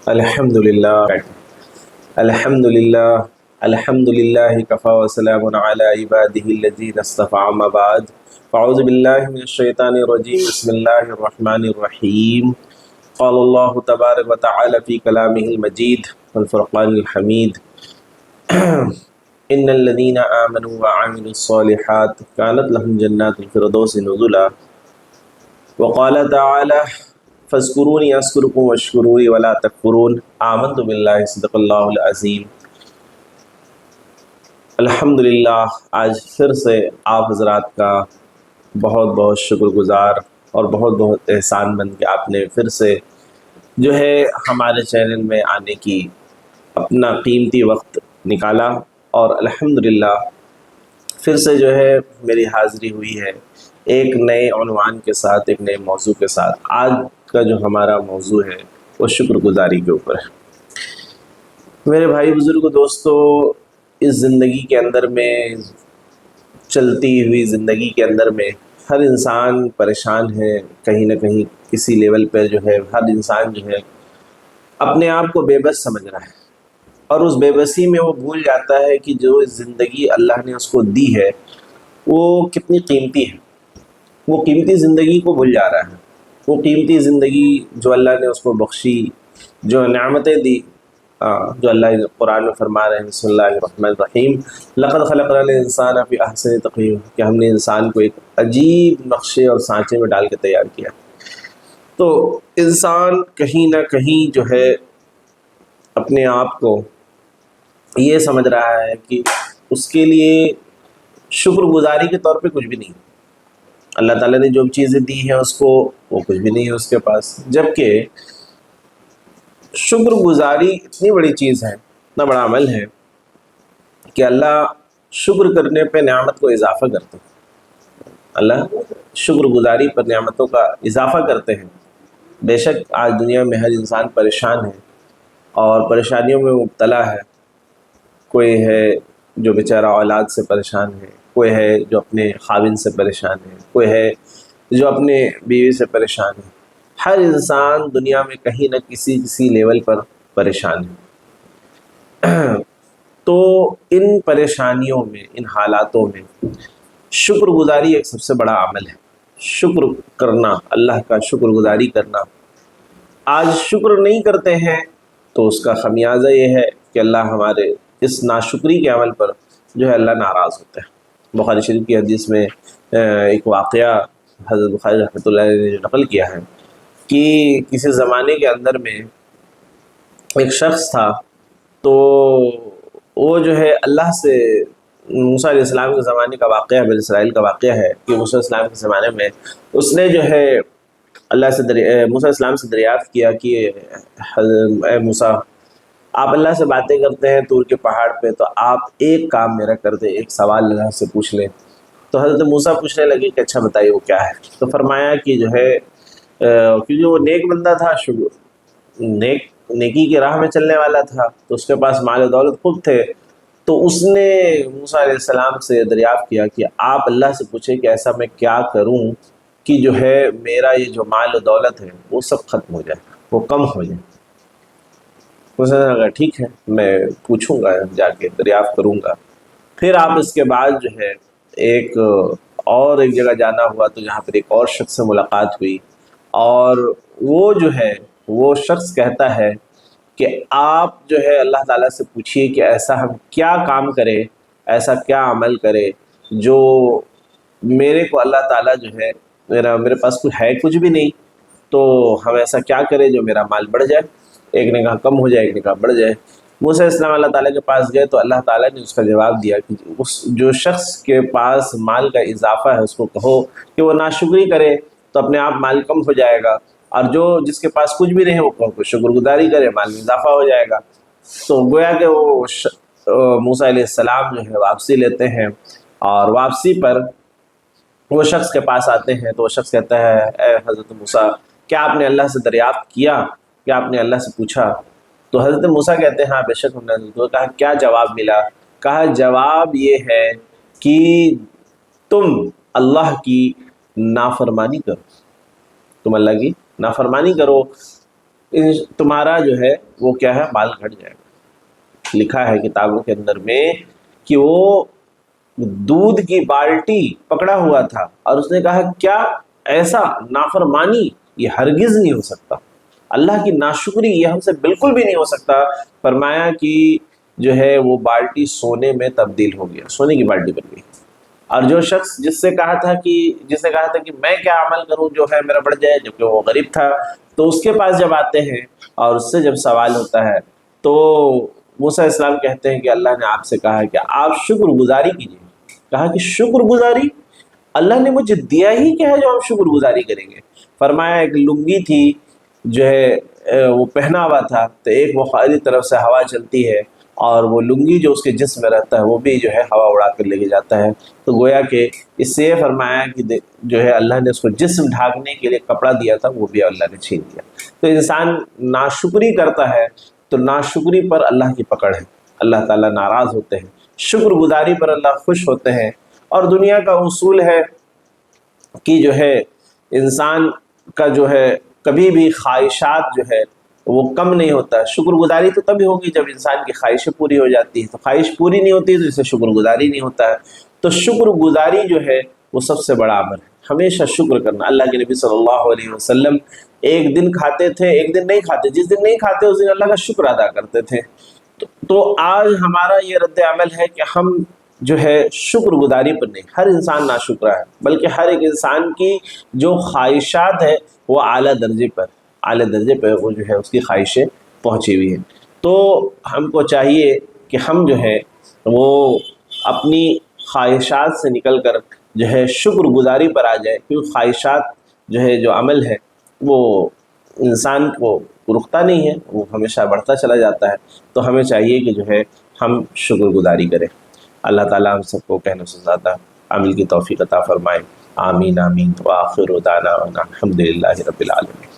الحمد للہ الحمد للہ الحمد للہ کفا وسلام علی عبادہ الذین اصطفى اما بعد فاعوذ باللہ من الشیطان الرجیم بسم اللہ الرحمن الرحیم قال اللہ تبارک وتعالی فی کلامہ المجید والفرقان الحمید ان الذین آمنوا وعملوا الصالحات كانت لهم جنات الفردوس نزلا وقال تعالی فاذکرونی اذکرکم واشکروا ولا تکفرون آمنت باللہ صدق اللہ العظیم۔ الحمدللہ آج پھر سے آپ حضرات کا بہت بہت شکر گزار اور بہت بہت احسان مند کہ آپ نے پھر سے جو ہے ہمارے چینل میں آنے کی اپنا قیمتی وقت نکالا، اور الحمدللہ پھر سے جو ہے میری حاضری ہوئی ہے ایک نئے عنوان کے ساتھ، ایک نئے موضوع کے ساتھ۔ آج کا جو ہمارا موضوع ہے وہ شکر گزاری کے اوپر ہے۔ میرے بھائی بزرگ دوستو، اس زندگی کے اندر میں، چلتی ہوئی زندگی کے اندر میں ہر انسان پریشان ہے، کہیں نہ کہیں کسی لیول پہ جو ہے ہر انسان جو ہے اپنے آپ کو بے بس سمجھ رہا ہے، اور اس بے بسی میں وہ بھول جاتا ہے کہ جو زندگی اللہ نے اس کو دی ہے وہ کتنی قیمتی ہے۔ وہ قیمتی زندگی کو بھول جا رہا ہے، وہ قیمتی زندگی جو اللہ نے اس کو بخشی، جو نعمتیں دی، جو اللہ قرآن میں فرما رہے ہیں بسم اللہ الرحمن الرحیم لقد خلقنا الانسان فی احسن تقویم، کہ ہم نے انسان کو ایک عجیب نقشے اور سانچے میں ڈال کے تیار کیا۔ تو انسان کہیں نہ کہیں جو ہے اپنے آپ کو یہ سمجھ رہا ہے کہ اس کے لیے شکر گزاری کے طور پہ کچھ بھی نہیں، اللہ تعالیٰ نے جو چیزیں دی ہیں اس کو، وہ کچھ بھی نہیں ہے اس کے پاس، جبکہ شکر گزاری اتنی بڑی چیز ہے، اتنا بڑا عمل ہے کہ اللہ شکر کرنے پہ نعمت کو اضافہ کرتے ہیں۔ اللہ شکر گزاری پر نعمتوں کا اضافہ کرتے ہیں۔ بے شک آج دنیا میں ہر انسان پریشان ہے اور پریشانیوں میں مبتلا ہے۔ کوئی ہے جو بیچارہ اولاد سے پریشان ہے، کوئی ہے جو اپنے خاوند سے پریشان ہے، کوئی ہے جو اپنے بیوی سے پریشان ہے۔ ہر انسان دنیا میں کہیں نہ کسی لیول پر پریشان ہے۔ تو ان پریشانیوں میں، ان حالاتوں میں شکر گزاری ایک سب سے بڑا عمل ہے۔ شکر کرنا، اللہ کا شکر گزاری کرنا۔ آج شکر نہیں کرتے ہیں تو اس کا خمیازہ یہ ہے کہ اللہ ہمارے اس ناشکری کے عمل پر جو ہے اللہ ناراض ہوتا ہے۔ بخاری شریف کی حدیث میں ایک واقعہ حضرت بخاری رحمۃ اللہ علیہ نے جو نقل کیا ہے کہ کسی زمانے کے اندر میں ایک شخص تھا، تو وہ جو ہے اللہ سے، موسیٰ علیہ السلام کے زمانے کا واقعہ ہے، بنی اسرائیل کا واقعہ ہے کہ موسیٰ علیہ السلام کے زمانے میں اس نے جو ہے اللہ سے موسیٰ علیہ السلام سے دریافت کیا کہ اے موسیٰ، آپ اللہ سے باتیں کرتے ہیں طور کے پہاڑ پہ، تو آپ ایک کام میرا کر دیں، ایک سوال اللہ سے پوچھ لیں۔ تو حضرت موسیٰ پوچھنے لگے کہ اچھا بتائیے وہ کیا ہے؟ تو فرمایا کہ جو ہے کیونکہ وہ نیک بندہ تھا، نیکی کی راہ میں چلنے والا تھا، تو اس کے پاس مال و دولت خوب تھے، تو اس نے موسیٰ علیہ السلام سے دریافت کیا کہ آپ اللہ سے پوچھیں کہ ایسا میں کیا کروں کہ جو ہے میرا یہ جو مال و دولت ہے وہ سب ختم ہو جائے، وہ کم ہو جائے۔ اس نے کہا ٹھیک ہے، میں پوچھوں گا، جا کے دریافت کروں گا۔ پھر آپ اس کے بعد جو ہے ایک جگہ جانا ہوا، تو جہاں پر ایک اور شخص سے ملاقات ہوئی، اور وہ جو ہے وہ شخص کہتا ہے کہ آپ جو ہے اللہ تعالیٰ سے پوچھیے کہ ایسا ہم کیا کام کریں، ایسا کیا عمل کرے جو میرے کو اللہ تعالیٰ جو ہے، میرے پاس کچھ ہے کچھ بھی نہیں، تو ہم ایسا کیا کریں جو میرا مال بڑھ جائے۔ ایک نے کہا کم ہو جائے، ایک نے کہا بڑھ جائے۔ موسیٰ علیہ السلام اللہ تعالیٰ کے پاس گئے تو اللہ تعالیٰ نے اس کا جواب دیا کہ جو شخص کے پاس مال کا اضافہ ہے اس کو کہو کہ وہ ناشکری کرے تو اپنے آپ مال کم ہو جائے گا، اور جس کے پاس کچھ بھی نہیں ہے وہ کہو کہ شکر گزاری کرے، مال میں اضافہ ہو جائے گا۔ تو گویا کہ وہ موسیٰ علیہ السلام جو ہے واپسی لیتے ہیں، اور واپسی پر وہ شخص کے پاس آتے ہیں تو وہ شخص کہتا ہے اے حضرت موسیٰ، کیا آپ نے اللہ سے دریافت کیا، کیا آپ نے اللہ سے پوچھا؟ تو حضرت موسیٰ کہتے ہیں ہاں بے شک ہم نے۔ تو کہا کیا جواب ملا؟ کہا جواب یہ ہے کہ تم اللہ کی نافرمانی کرو، تم اللہ کی نافرمانی کرو، تمہارا جو ہے وہ کیا ہے، مال گھٹ جائے گا۔ لکھا ہے کتابوں کے اندر میں کہ وہ دودھ کی بالٹی پکڑا ہوا تھا اور اس نے کہا کیا ایسا نافرمانی، یہ ہرگز نہیں ہو سکتا، اللہ کی ناشکری یہ ہم سے بالکل بھی نہیں ہو سکتا۔ فرمایا کہ جو ہے وہ بالٹی سونے میں تبدیل ہو گیا، سونے کی بالٹی بن گئی۔ اور جو شخص جس نے کہا تھا کہ میں کیا عمل کروں جو ہے میرا بڑھ جائے، جبکہ وہ غریب تھا، تو اس کے پاس جب آتے ہیں اور اس سے جب سوال ہوتا ہے تو موسیٰ علیہ السلام کہتے ہیں کہ اللہ نے آپ سے کہا ہے کہ آپ شکر گزاری کیجیے۔ کہا کہ شکر گزاری، اللہ نے مجھے دیا ہی کیا ہے جو ہم شکر گزاری کریں گے؟ فرمایا ایک لنگی تھی جو ہے وہ پہنا ہوا تھا، تو ایک مخالف طرف سے ہوا چلتی ہے اور وہ لنگی جو اس کے جسم میں رہتا ہے وہ بھی جو ہے ہوا اڑا کر لے کے جاتا ہے۔ تو گویا کہ اس سے یہ فرمایا کہ جو ہے اللہ نے اس کو جسم ڈھانکنے کے لیے کپڑا دیا تھا، وہ بھی اللہ نے چھین دیا۔ تو انسان ناشکری کرتا ہے تو ناشکری پر اللہ کی پکڑ ہے، اللہ تعالیٰ ناراض ہوتے ہیں، شکر گزاری پر اللہ خوش ہوتے ہیں۔ اور دنیا کا اصول ہے کہ جو ہے انسان کا جو ہے کبھی بھی خواہشات جو ہے وہ کم نہیں ہوتا۔ شکر گزاری تو تبھی ہوگی جب انسان کی خواہشیں پوری ہو جاتی ہیں، تو خواہش پوری نہیں ہوتی تو اسے شکر گزاری نہیں ہوتا ہے۔ تو شکر گزاری جو ہے وہ سب سے بڑا عمل ہے، ہمیشہ شکر کرنا۔ اللہ کے نبی صلی اللہ علیہ وسلم ایک دن کھاتے تھے، ایک دن نہیں کھاتے، جس دن نہیں کھاتے اس دن اللہ کا شکر ادا کرتے تھے۔ تو آج ہمارا یہ رد عمل ہے کہ ہم جو ہے شکر گزاری پر نہیں، ہر انسان ناشکرہ ہے، بلکہ ہر ایک انسان کی جو خواہشات ہے وہ اعلیٰ درجے پہ وہ جو ہے اس کی خواہشیں پہنچی ہوئی ہیں۔ تو ہم کو چاہیے کہ ہم جو ہے وہ اپنی خواہشات سے نکل کر جو ہے شکر گزاری پر آ جائے، کیونکہ خواہشات جو ہے جو عمل ہے وہ انسان کو رکتا نہیں ہے، وہ ہمیشہ بڑھتا چلا جاتا ہے۔ تو ہمیں چاہیے کہ جو ہے ہم شکر گزاری کریں۔ اللہ تعالیٰ ہم سب کو کہنے سے زیادہ عمل کی توفیق عطا فرمائے۔ آمین آمین۔ وآخر دعوانا الحمد للہ رب العالمین۔